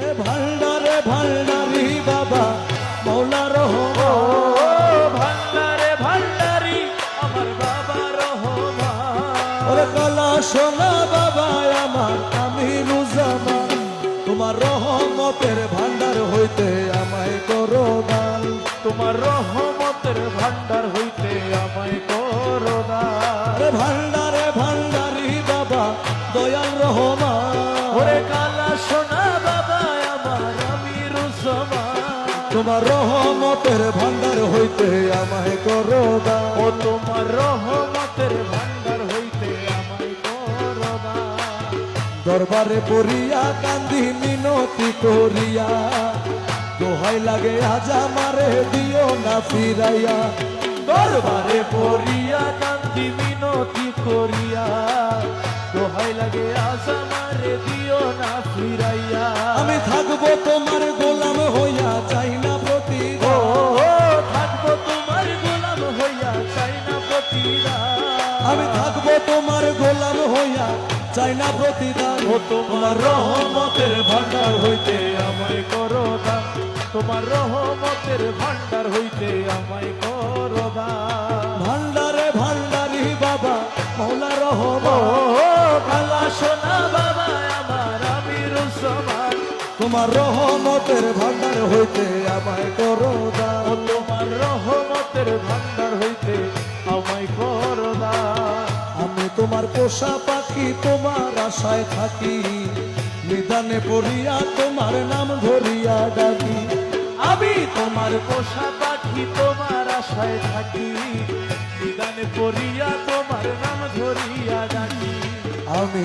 এ ভান্ডারে ভান্ডারি বাবা মৌলা রহমান, ভান্ডারে ভান্ডারি আমার বাবা রহমান। ওরে কালা সোনা বাবা আমার আমিরুজ্জামান, তোমার রহমতের ভান্ডার হইতে আমায় করো দান, তোমার রহমতের ভান্ডার হইতে আমায় করো দান। এ ভান্ডারে ভান্ডারি বাবা দয়াল রহমান, ওরে কালা সোনা বাবা আমার আমিরুজ্জামান। তোমার রহমতের ভান্ডার হইতে আমায় করো দান, ও তোমার রহমতের ভান্ডার হইতে আমায় করো দান। দরবারে পড়িয়া কান্দি মিনতি করিয়া, দোহাই লাগে আজ আমারে দিও না ফিরাইয়া, দরবারে পড়িয়া কান্দি মিনতি করিয়া, দোহাই লাগে আজ আমারে দিও না ফিরাইয়া। আমি থাকবো তোমার গোলাম হইয়া চাই না ও প্রতিদান, থাকবো তোমার গোলাম হইয়া চাই না প্রতিদান। আমি থাকবো তোমার গোলাম হইয়া চাই না প্রতিদান, ও তোমার রহমতের ভান্ডার হইতে আমায় করো দান, তোমার রহমতের ভান্ডার হইতে আমায় করো দান। ভান্ডারে ভান্ডারি বাবা মৌলা রহমান, ও কালা সোনা বাবা আমার আমিরুজ্জামান। তোমার রহমতের ভান্ডার হইতে আমায় করো ও দান, তোমার রহমতের ভান্ডার হইতে আমায় করো দান। আমি তোমার পোষা পাখি তোমার আশায় থাকি, নিদানে পড়িয়া তোমার নাম ধরিয়া ডাকি, আমি তোমার পোষা পাখি তোমার আশায় থাকি, নিদানে পড়িয়া তোমার নাম ধরিয়া ডাকি। আমি